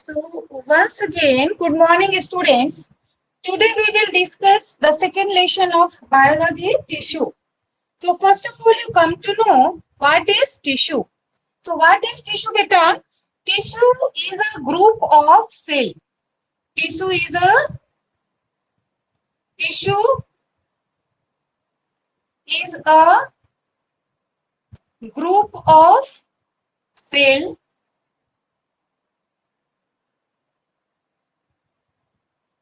So once again, good morning students. Today we will discuss the second lesson of biology tissue. So first of all you come to know what is tissue. So what is tissue beta? Tissue is a group of cell. Tissue is a group of cell.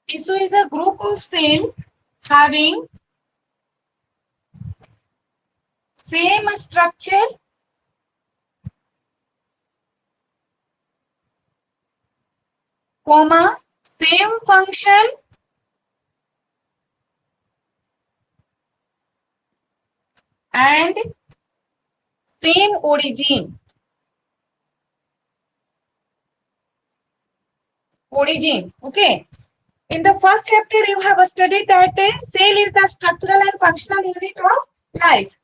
Tissue is a group of cell having same structure, comma, same function, and same origin. Okay. In the first chapter, you have studied that cell is the structural and functional unit of life.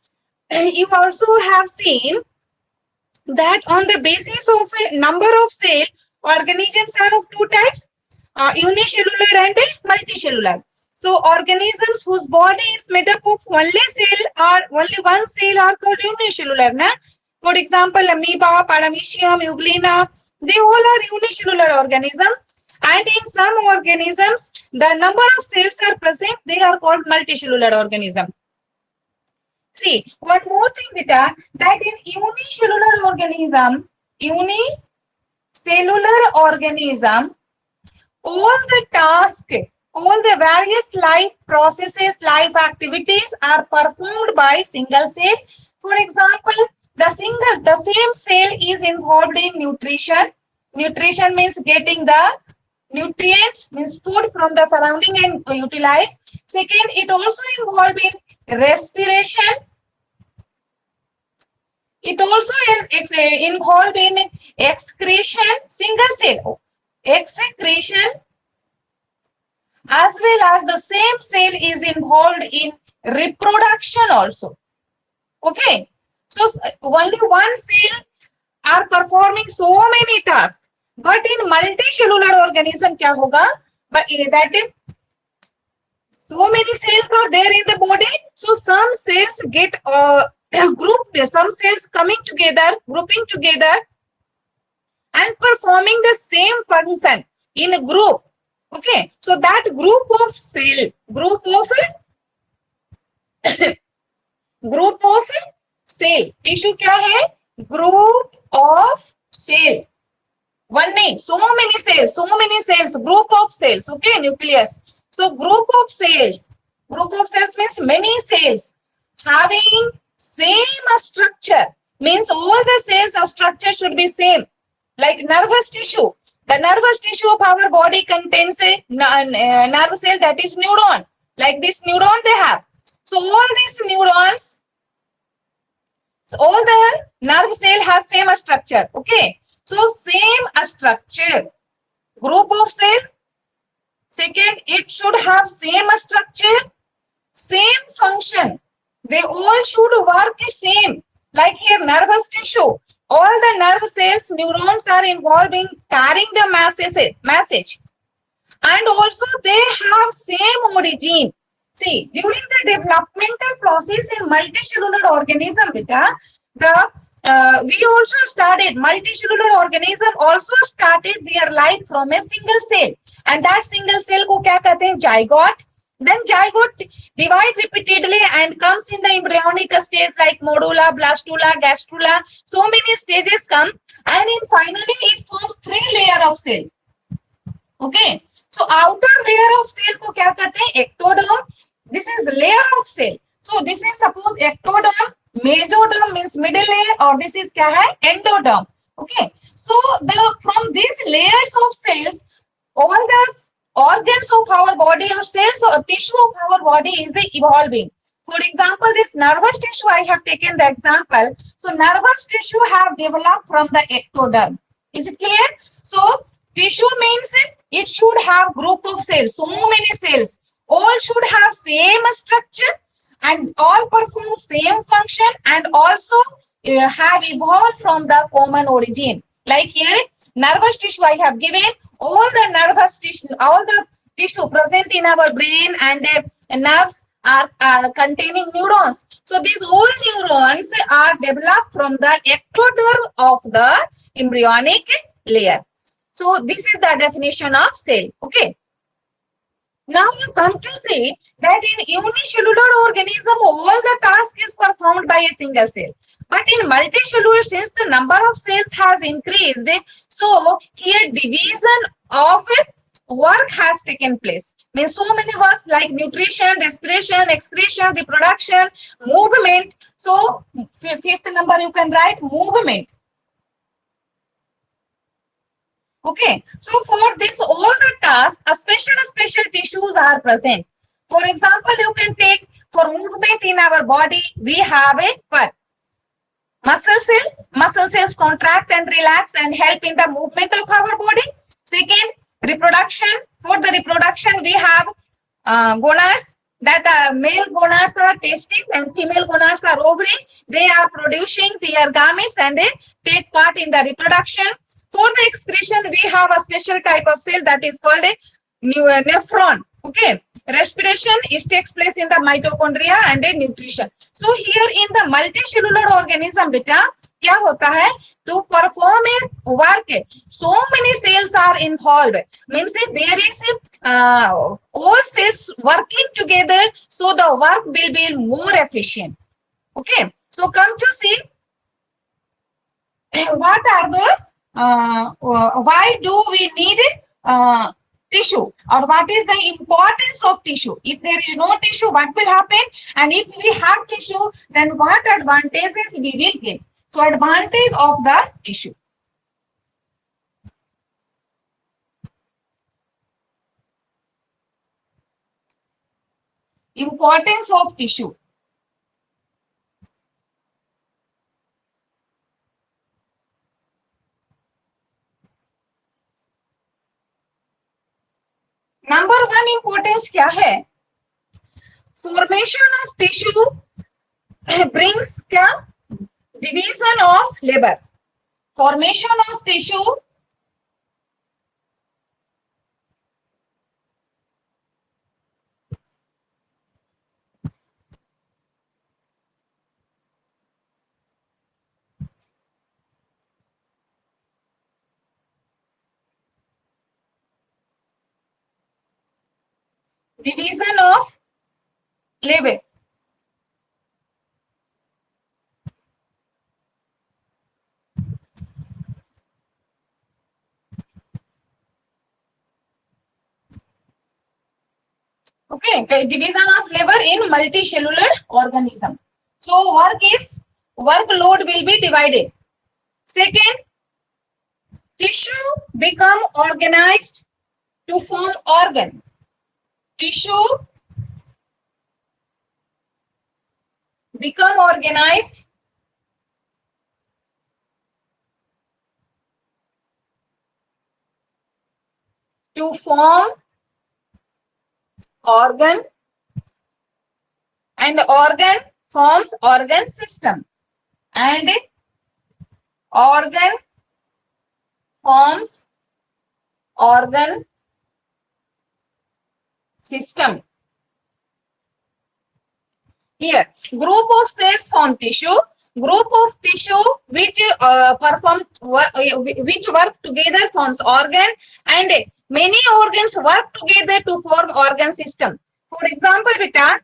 You also have seen that on the basis of a number of cell, organisms are of two types, unicellular and multicellular. So organisms whose body is made up of only one cell are called unicellular. Na? For example, amoeba, paramecium, euglena, they all are unicellular organisms. And in some organisms, the number of cells are present, they are called multicellular organism. See, one more thing beta, that in unicellular organism, all the tasks, all the various life processes, life activities are performed by single cell. For example, the same cell is involved in nutrition. Nutrition means getting the nutrients, means food from the surrounding and utilize. Second, it also involved in respiration. It also is involved in excretion, single cell excretion, as well as the same cell is involved in reproduction also. Okay, so only one cell are performing so many tasks. But in multicellular organism क्या होगा? But that is so many cells are there in the body. So some cells get grouped. Some cells grouping together and performing the same function in a group. Okay. So that group of cell tissue क्या है? Group of cell. One name, so many cells, group of cells, okay, nucleus. So group of cells means many cells having same structure, means all the cells or structure should be same. Like nervous tissue, the nervous tissue of our body contains a nerve cell, that is neuron. Like this neuron they have. So all these neurons, all the nerve cell has same structure, okay. So same structure, group of cell. Second, it should have same structure, same function. They all should work the same. Like here, nervous tissue. All the nerve cells, neurons are involved in carrying the message. And also they have same origin. See, during the developmental process in multicellular organism, we also started, multicellular organism also started their life from a single cell, and that single cell को क्या कहते हैं? Zygote. Then zygote divides repeatedly and comes in the embryonic stage like modula, blastula, gastrula. So many stages come, and in finally it forms 3 layers of cell. Okay. So outer layer of cell को क्या कहते हैं? Ectoderm. This is layer of cell. So this is suppose ectoderm. Mesoderm means middle layer, or this is क्या है? Endoderm. Okay. So from these layers of cells, all the organs of our body or cells or tissue of our body is evolving. For example, this nervous tissue, I have taken the example. So nervous tissue have developed from the ectoderm. Is it clear? So tissue means it should have group of cells, so many cells. All should have same structure and all perform same function, and also have evolved from the common origin. Like here, nervous tissue I have given, all the nervous tissue, all the tissue present in our brain and nerves are containing neurons. So these all neurons are developed from the ectoderm of the embryonic layer. So this is the definition of cell. Okay. Now you come to see that in unicellular organism, all the task is performed by a single cell. But in multicellular, since the number of cells has increased, so here division of work has taken place. Means so many works like nutrition, respiration, excretion, reproduction, movement. So fifth number you can write movement. Okay, so for this all the tasks, a special tissues are present. For example, you can take for movement in our body, we have a what? Muscle cell. Muscle cells contract and relax and help in the movement of our body. Second, reproduction. For the reproduction, we have gonads. That male gonads are testes and female gonads are ovary. They are producing their gametes and they take part in the reproduction. For the excretion, we have a special type of cell that is called a nephron. Okay, respiration is takes place in the mitochondria and a nutrition. So here in the multicellular organism, beta, क्या होता है? To perform a work, so many cells are involved. Means there is all cells working together, so the work will be more efficient. Okay, so come to see what are the why do we need tissue, or what is the importance of tissue? If there is no tissue, what will happen? And if we have tissue, then what advantages we will get? So advantage of the tissue. Importance of tissue. Number one importance क्या है? Formation of tissue brings क्या? Division of labour. Formation of tissue division of labor. Okay, the division of labor in multicellular organism. So workload will be divided. Second, tissue become organized to form organ. Tissue become organized to form organ, and organ forms organ system, and organ forms organ system. Here, group of cells form tissue. Group of tissue which which work together forms organ, and many organs work together to form organ system. For example, beta,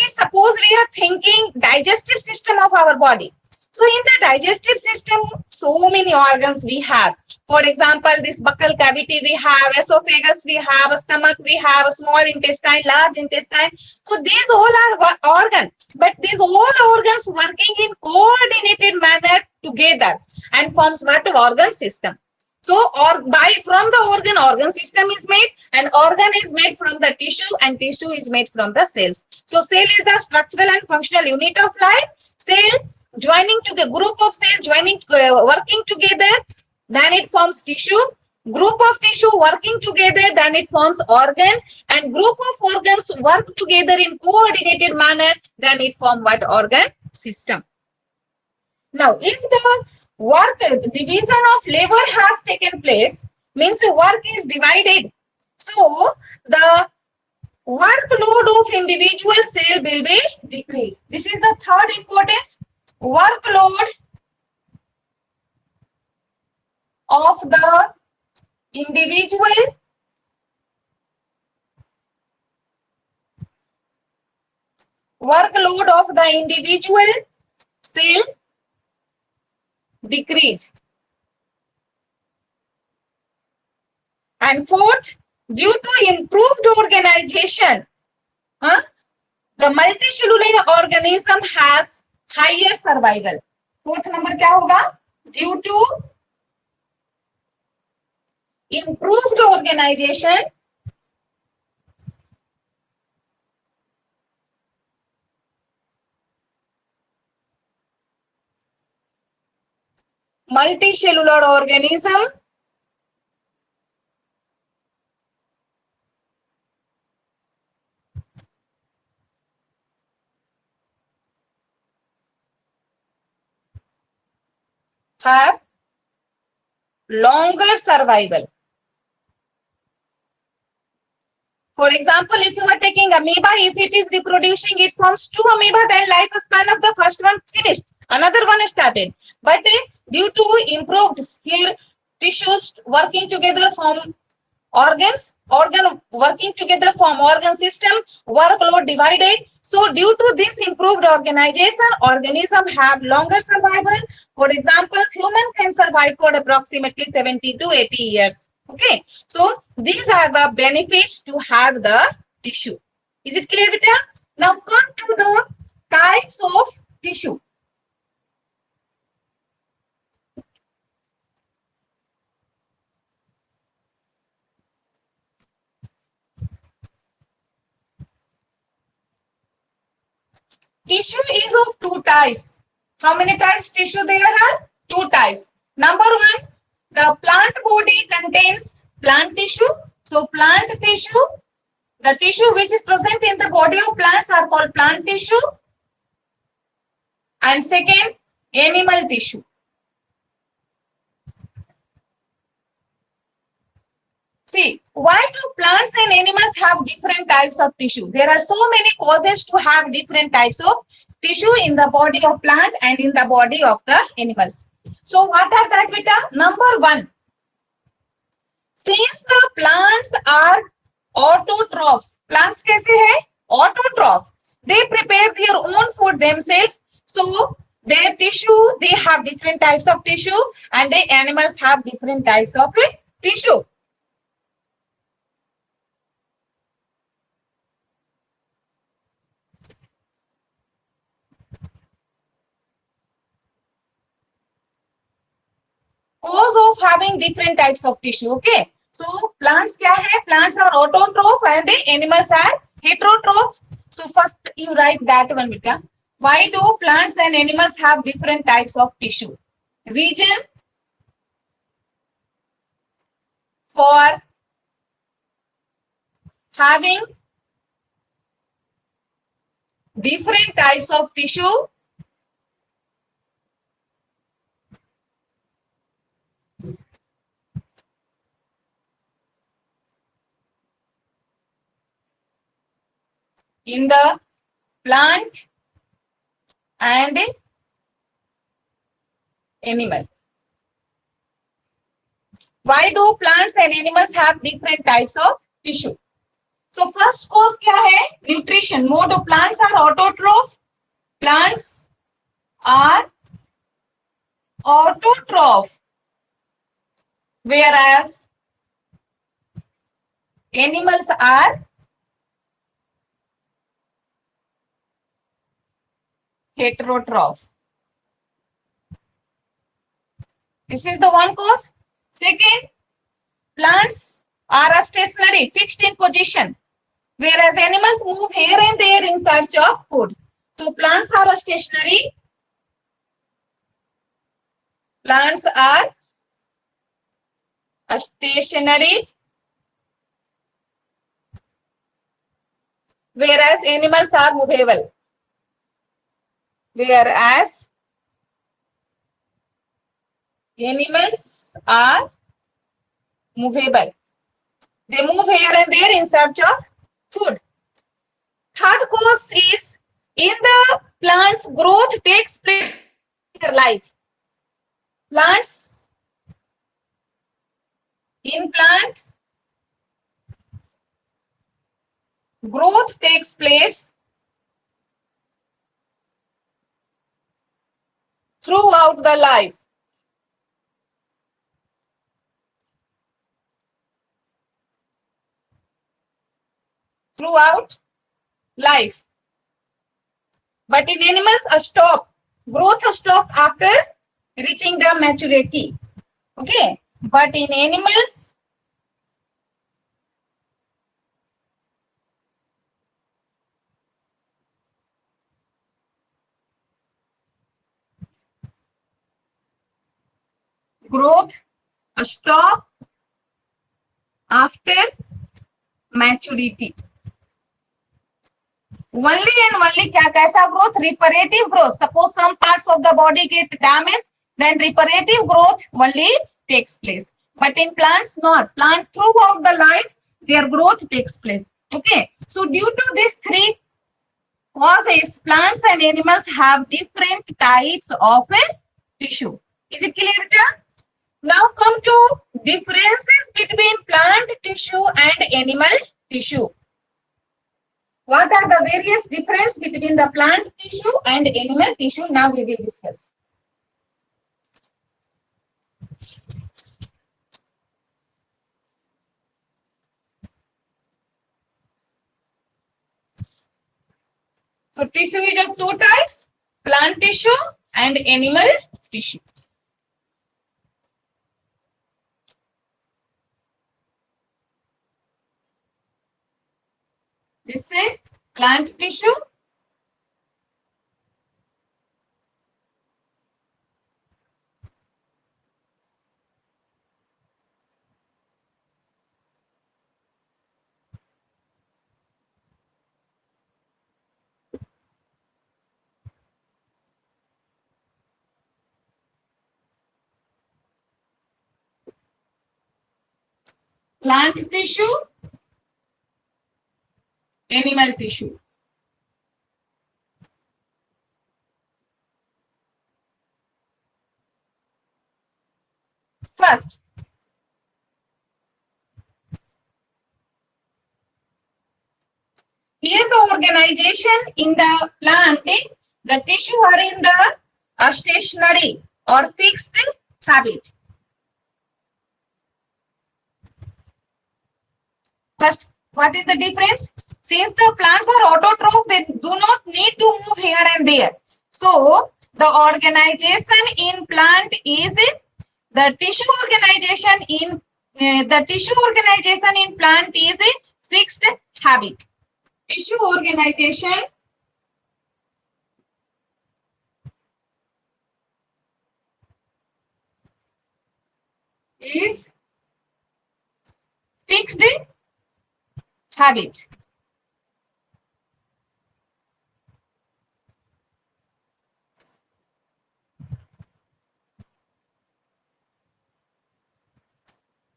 suppose we are thinking digestive system of our body. So in the digestive system, so many organs we have. For example, this buccal cavity we have, esophagus we have, stomach we have, small intestine, large intestine. So these all are organs, but these all organs working in coordinated manner together and forms what? Organ system. So from the organ system is made, and organ is made from the tissue, and tissue is made from the cells. So cell is the structural and functional unit of life. Cell joining to the group of cells working together, then it forms tissue. Group of tissue working together, then it forms organ, and group of organs work together in coordinated manner, then it forms what? Organ system. Now, if the division of labor has taken place, means work is divided. So the workload of individual cell will be decreased. This is the third importance. Workload of the individual cell decrease. And fourth, due to improved organization, the multicellular organism has higher survival. Fourth number क्या होगा? Due to improved organization, multicellular organism have longer survival. For example, if you are taking amoeba, if it is reproducing, it forms two amoeba, then lifespan of the first one finished, another one started. But due to improved here tissues working together form organs, organ working together form organ system, workload divided. So due to this improved organization, organism have longer survival. For example, human can survive for approximately 70 to 80 years. Okay, so these are the benefits to have the tissue. Is it clear, beta? Now come to the types of tissue. Tissue is of two types. How many types tissue there are? Two types. Number one, the plant body contains plant tissue. So plant tissue, the tissue which is present in the body of plants are called plant tissue. And second, animal tissue. See, why do plants and animals have different types of tissue? There are so many causes to have different types of tissue in the body of plant and in the body of the animals. So what are that, beta? Number one, since the plants are autotrophs, plants कैसे है? Autotroph. They prepare their own food themselves. So their tissue, they have different types of tissue, and the animals have different types of tissue. Cause of having different types of tissue. Okay, so plants क्या है? Plants are autotroph and the animals are heterotroph. So first you write that one, beta. Why do plants and animals have different types of tissue? Reason for having different types of tissue in the plant and animal. Why do plants and animals have different types of tissue? So first cause क्या है? Nutrition. Mode of plants are autotroph. Plants are autotroph, whereas animals are heterotroph. This is the one cause. Second, plants are stationary, fixed in position, whereas animals move here and there in search of food. So plants are stationary. Plants are stationary, whereas animals are movable. Whereas animals are movable. They move here and there in search of food. Third cause is in the plant's growth takes place in their life. Plants growth takes place throughout the life. Throughout life. But in animals, growth stops after reaching the maturity. Okay. But in animals, growth stops after maturity. Only and only क्या कैसा growth? Reparative growth. Suppose some parts of the body get damaged, then reparative growth only takes place. But in plants, not. Plant throughout the life, their growth takes place. Okay. So due to these three causes, plants and animals have different types of tissue. Is it clear, Rita? Now come to differences between plant tissue and animal tissue. What are the various differences between the plant tissue and animal tissue? Now we will discuss. So tissue is of two types, plant tissue and animal tissue. This is plant tissue. Plant tissue, animal tissue. First, here the organization in the plant, the tissue are in the stationary or fixed habit. First, what is the difference? Since the plants are autotroph, they do not need to move here and there. So, the organization in plant is the tissue organization in plant is a fixed habit. Tissue organization is fixed habit.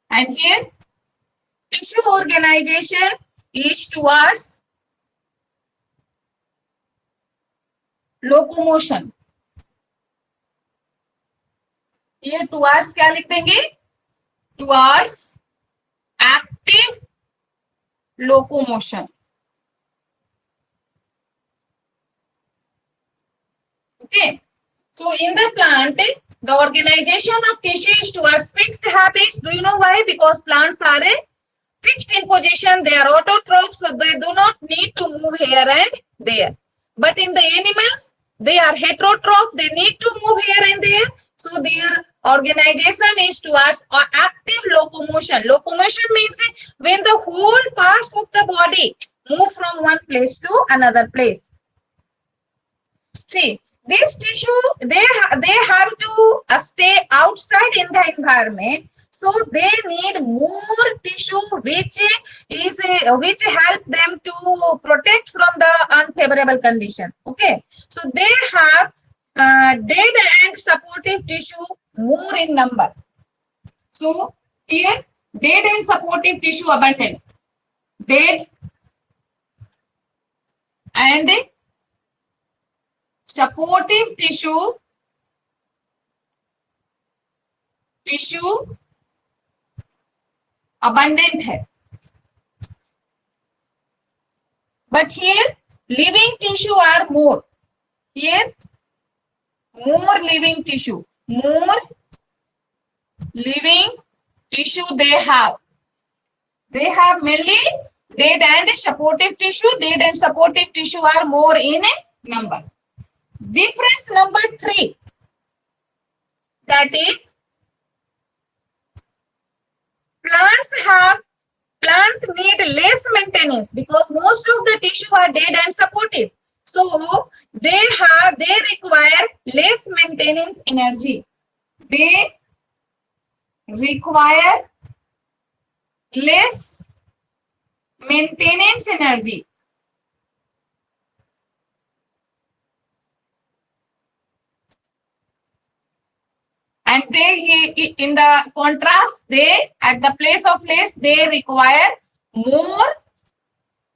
And here, tissue organization is towards locomotion. ये towards क्या लिख देंगे? Towards active locomotion. Okay. So in the plant, the organization of tissue is towards fixed habits. Do you know why? Because plants are fixed in position. They are autotroph, so they do not need to move here and there. But in the animals, they are heterotroph. They need to move here and there. So their organization is towards active locomotion. Locomotion means when the whole parts of the body move from one place to another place. See, this tissue, they have to stay outside in the environment. So they need more tissue which help them to protect from the unfavorable condition. Okay, so they have dead and supportive tissue more in number. So here dead and supportive tissue abundant, dead and supportive tissue abundant है, but here living tissue are more, here more living tissue they have mainly dead and supportive tissue. Dead and supportive tissue are more in number. Difference number 3, that is plants need less maintenance because most of the tissue are dead and supportive, so they require less maintenance energy. They require less maintenance energy. And they, in the contrast, they at the place of less, they require more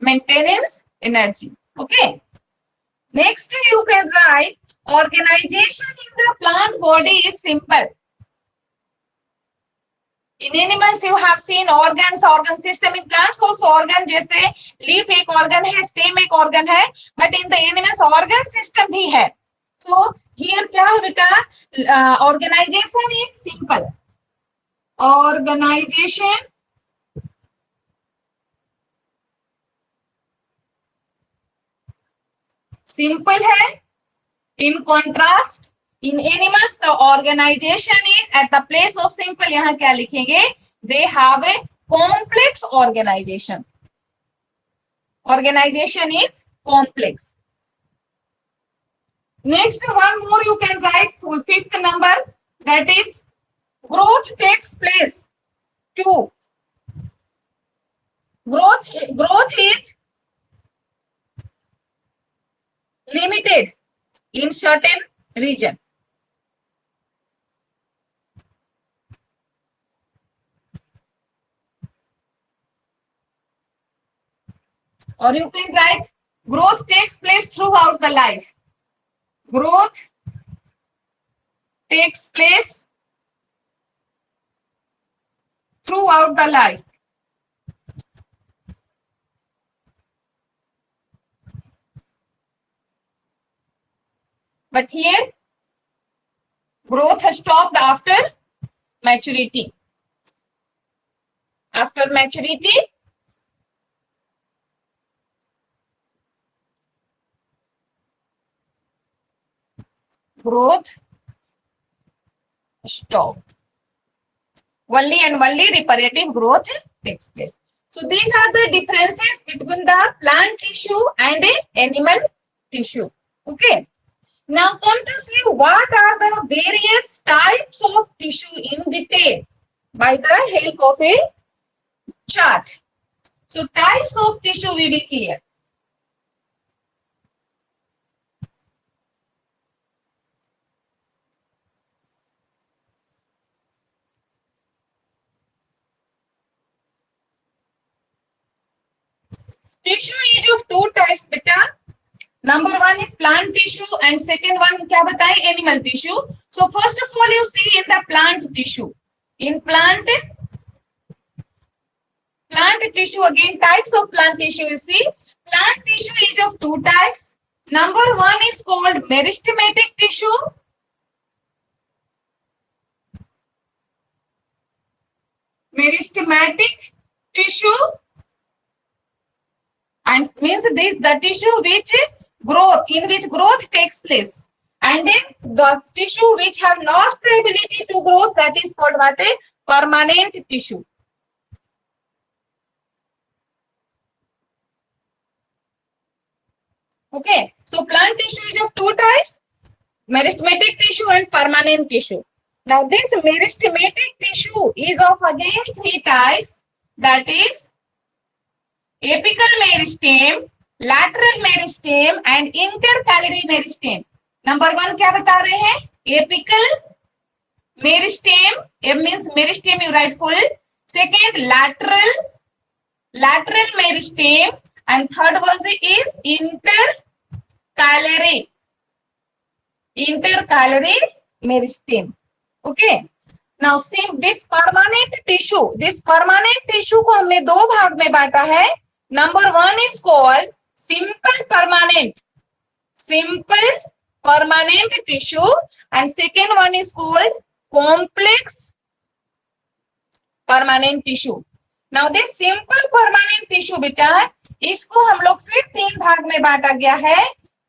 maintenance energy. Okay. Next, you can write organization in the plant body is simple. In animals you have seen organs, organ system. In plants also organ, जैसे leaf एक organ है, stem एक organ है, but in the animals organ system भी है. So here क्या है बेटा? Organization is simple. Organization simple है. In contrast, in animals the organization is at the place of simple. यहाँ क्या लिखेंगे? They have a complex organization. Organization is complex. Next, one more you can write, fifth number, that is growth takes place. 2. Growth is limited in certain region. Or you can write growth takes place throughout the life. Growth takes place throughout the life. But here, growth has stopped after maturity. After maturity, growth stopped. Only and only reparative growth takes place. So these are the differences between the plant tissue and animal tissue. Okay. Now come to see what are the various types of tissue in detail by the help of a chart. So types of tissue we will clear. Tissue is of two types, beta. Number one is plant tissue and second one क्या बताएं? Animal tissue. So first of all you see in the plant tissue. In plant tissue, again types of plant tissue you see. Plant tissue is of two types. Number one is called meristematic tissue. Meristematic tissue, and means this the tissue which growth takes place, and then the tissue which have lost the ability to grow, that is called what? A permanent tissue. Okay, so plant tissue is of two types, meristematic tissue and permanent tissue. Now this meristematic tissue is of again three types, that is apical meristem, lateral meristem and intercalary meristem. Number one क्या बता रहे हैं? Apical meristem, M means meristem you write full. Second, lateral meristem, and third was is intercalary meristem. Okay. Now see this permanent tissue को हमने दो भाग में बांटा है. Number one is called simple permanent tissue, and second one is called complex permanent tissue. Now this simple permanent tissue बेटा, इसको हम लोग फिर तीन भाग में बांटा गया है.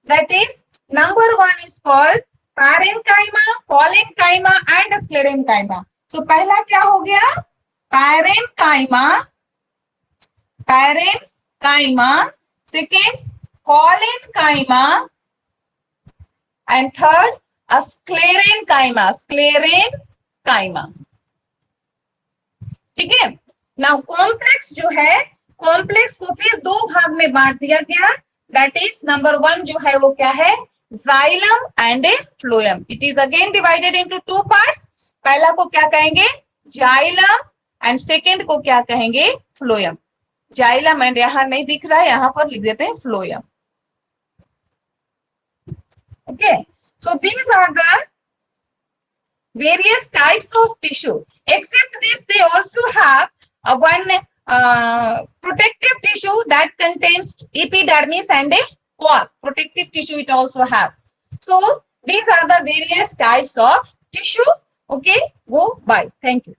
That is, number one is called parenchyma, collenchyma and sclerenchyma. So पहला क्या हो गया? parenchyma, second collenchyma, and third sclerenchyma. ठीक है. नाउ कॉम्प्लेक्स जो है, कॉम्प्लेक्स को फिर दो भाग में बांट दिया गया. दैट इज नंबर वन जो है वो क्या है? Xylem and A phloem. It is again divided into two parts. पहला को क्या कहेंगे? जाइलम, एंड सेकेंड को क्या कहेंगे? फ्लोएम. जाइलम एंड यहां नहीं दिख रहा है, यहां पर लिख देते हैं phloem. Okay, so these are the various types of tissue. Except this, they also have one protective tissue that contains epidermis and a core. Protective tissue it also have. So these are the various types of tissue. Okay, go bye. Thank you.